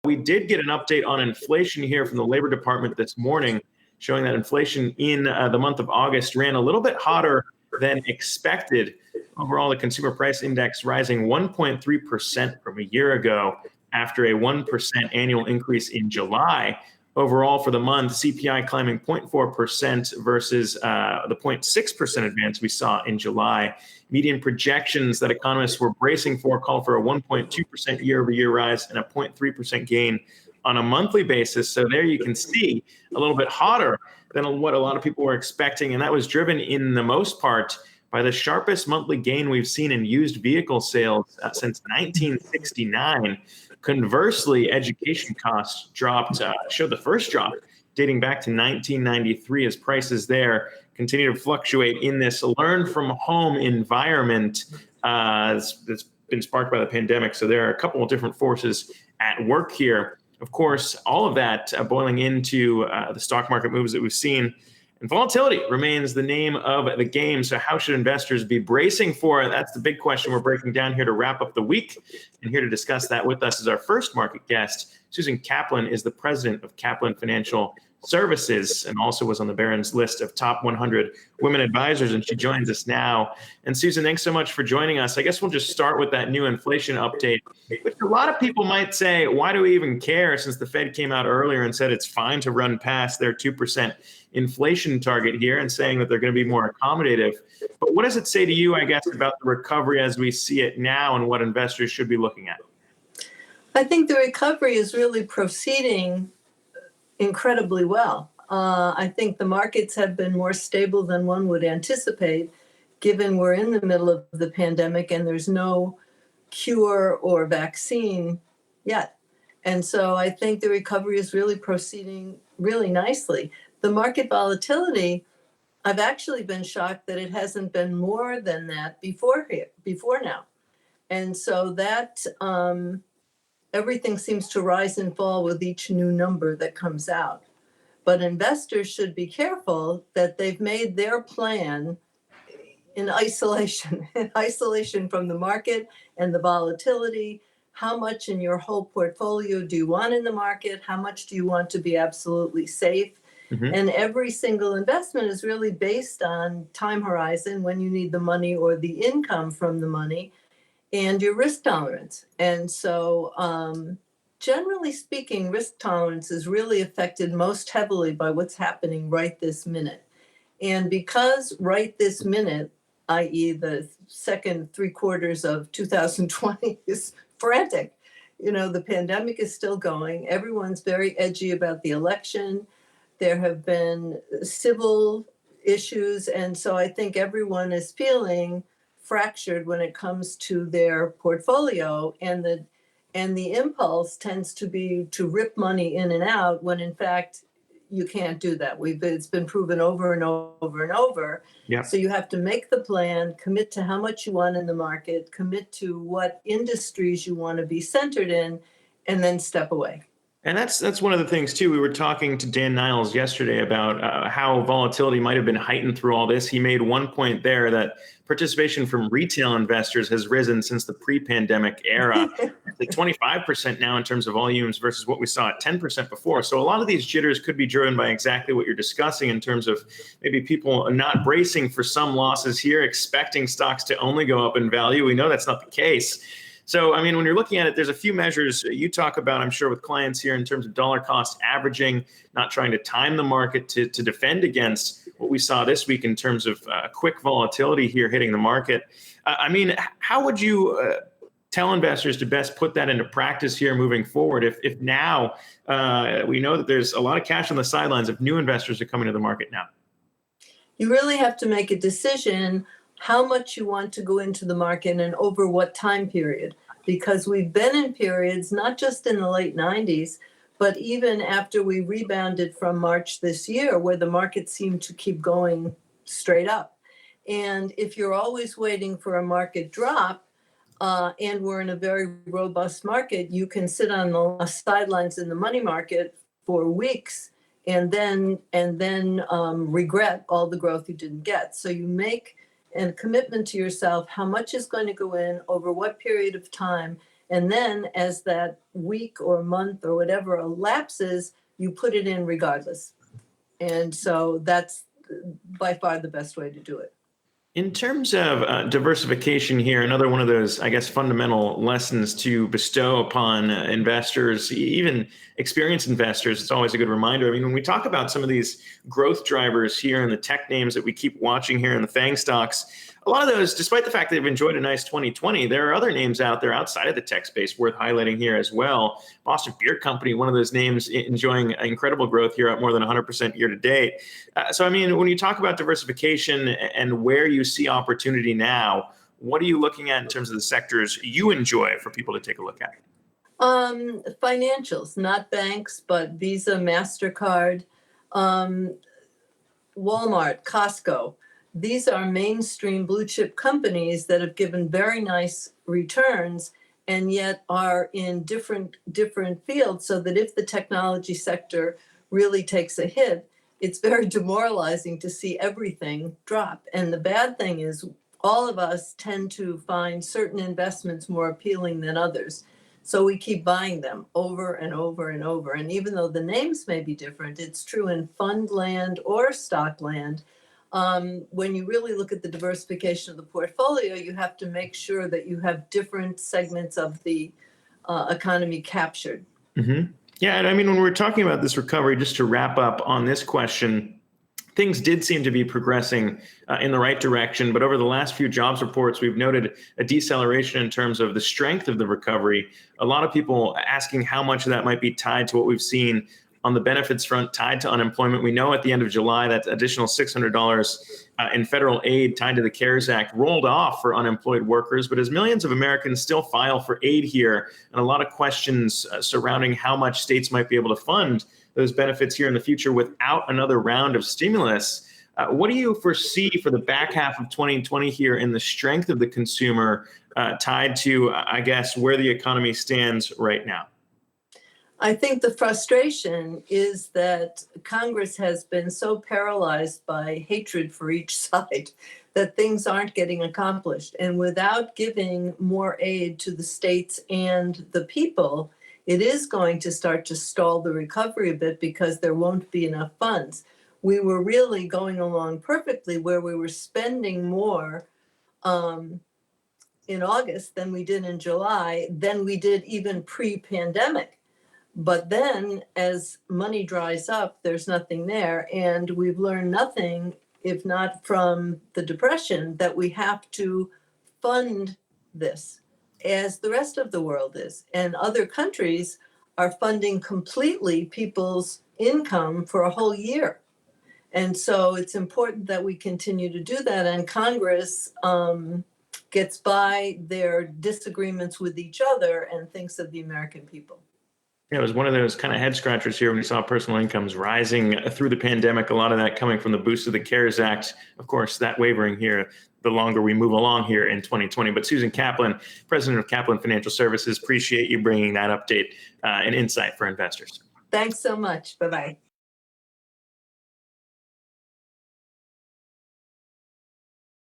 we did get an update on inflation here from the Labor Department this morning, showing that inflation in the month of August ran a little bit hotter than expected. Overall, the consumer price index rising 1.3% from a year ago after a 1% annual increase in July. Overall, for the month, CPI climbing 0.4% versus the 0.6% advance we saw in July. Median projections that economists were bracing for call for a 1.2% year-over-year rise and a 0.3% gain on a monthly basis. So there you can see a little bit hotter than what a lot of people were expecting. And that was driven in the most part by the sharpest monthly gain we've seen in used vehicle sales since 1969. Conversely, education costs dropped, showed the first drop dating back to 1993 as prices there continue to fluctuate in this learn from home environment that's been sparked by the pandemic. So there are a couple of different forces at work here. Of course, all of that boiling into the stock market moves that we've seen. And volatility remains the name of the game. So how should investors be bracing for it? That's the big question we're breaking down here to wrap up the week. And here to discuss that with us is our first market guest. Susan Kaplan is the president of Kaplan Financial Services and also was on the Barron's list of top 100 women advisors. And she joins us now. And Susan, thanks so much for joining us. I guess we'll just start with that new inflation update, which a lot of people might say, why do we even care, since the Fed came out earlier and said it's fine to run past their 2% inflation target here and saying that they're going to be more accommodative. But what does it say to you, I guess, about the recovery as we see it now and what investors should be looking at? I think the recovery is really proceeding incredibly well. I think the markets have been more stable than one would anticipate, given we're in the middle of the pandemic and there's no cure or vaccine yet. And so I think the recovery is really proceeding really nicely. The market volatility, I've actually been shocked that it hasn't been more than that before now. And so that everything seems to rise and fall with each new number that comes out. But investors should be careful that they've made their plan in isolation, from the market and the volatility. How much in your whole portfolio do you want in the market? How much do you want to be absolutely safe? Mm-hmm. And every single investment is really based on time horizon, when you need the money or the income from the money, and your risk tolerance. And so generally speaking, risk tolerance is really affected most heavily by what's happening right this minute. And because right this minute, i.e. the second 3 quarters of 2020 is frantic, the pandemic is still going. Everyone's very edgy about the election. There have been civil issues. And so I think everyone is feeling fractured when it comes to their portfolio, and the impulse tends to be to rip money in and out, when in fact you can't do that. It's been proven over and over and over. Yeah. So you have to make the plan, commit to how much you want in the market, commit to what industries you want to be centered in, and then step away. And that's one of the things, too. We were talking to Dan Niles yesterday about how volatility might have been heightened through all this. He made one point there that participation from retail investors has risen since the pre-pandemic era, like 25% now in terms of volumes versus what we saw at 10% before. So a lot of these jitters could be driven by exactly what you're discussing in terms of maybe people not bracing for some losses here, expecting stocks to only go up in value. We know that's not the case. So, I mean, when you're looking at it, there's a few measures you talk about, I'm sure, with clients here in terms of dollar cost averaging, not trying to time the market to defend against what we saw this week in terms of quick volatility here hitting the market. I mean, how would you tell investors to best put that into practice here moving forward? If now we know that there's a lot of cash on the sidelines, if new investors are coming to the market now? You really have to make a decision how much you want to go into the market and over what time period, because we've been in periods, not just in the late 90s, but even after we rebounded from March this year, where the market seemed to keep going straight up. And if you're always waiting for a market drop, and we're in a very robust market, you can sit on the sidelines in the money market for weeks and then regret all the growth you didn't get. So you make and commitment to yourself, how much is going to go in over what period of time, And then as that week or month or whatever elapses, you put it in regardless. And so that's by far the best way to do it. In terms of diversification here, another one of those, I guess, fundamental lessons to bestow upon investors, even experienced investors, it's always a good reminder. I mean, when we talk about some of these growth drivers here and the tech names that we keep watching here in the FANG stocks, a lot of those, despite the fact that they've enjoyed a nice 2020, there are other names out there outside of the tech space worth highlighting here as well. Boston Beer Company, one of those names enjoying incredible growth here at more than 100% year to date. So, I mean, when you talk about diversification and where you see opportunity now, what are you looking at in terms of the sectors you enjoy for people to take a look at? Financials, not banks, but Visa, MasterCard, Walmart, Costco. These are mainstream blue chip companies that have given very nice returns and yet are in different fields, so that if the technology sector really takes a hit, it's very demoralizing to see everything drop. And the bad thing is all of us tend to find certain investments more appealing than others. So we keep buying them over and over and over. And even though the names may be different, it's true in fund land or stock land. When you really look at the diversification of the portfolio, you have to make sure that you have different segments of the economy captured. Mm-hmm. Yeah, and I mean, when we're talking about this recovery, just to wrap up on this question, things did seem to be progressing in the right direction, but over the last few jobs reports, we've noted a deceleration in terms of the strength of the recovery. A lot of people asking how much of that might be tied to what we've seen on the benefits front tied to unemployment. We know at the end of July that additional $600 in federal aid tied to the CARES Act rolled off for unemployed workers. But as millions of Americans still file for aid here, and a lot of questions surrounding how much states might be able to fund those benefits here in the future without another round of stimulus, what do you foresee for the back half of 2020 here in the strength of the consumer tied to, I guess, where the economy stands right now? I think the frustration is that Congress has been so paralyzed by hatred for each side that things aren't getting accomplished. And without giving more aid to the states and the people, it is going to start to stall the recovery a bit because there won't be enough funds. We were really going along perfectly where we were spending more in August than we did in July, than we did even pre-pandemic. But then as money dries up, there's nothing there. And we've learned nothing, if not from the Depression, that we have to fund this as the rest of the world is. And other countries are funding completely people's income for a whole year. And so it's important that we continue to do that. And Congress gets by their disagreements with each other and thinks of the American people. Yeah, it was one of those kind of head scratchers here when we saw personal incomes rising through the pandemic, a lot of that coming from the boost of the CARES Act. Of course, that wavering here the longer we move along here in 2020. But Susan Kaplan, president of Kaplan Financial Services, appreciate you bringing that update and insight for investors. Thanks so much. Bye-bye.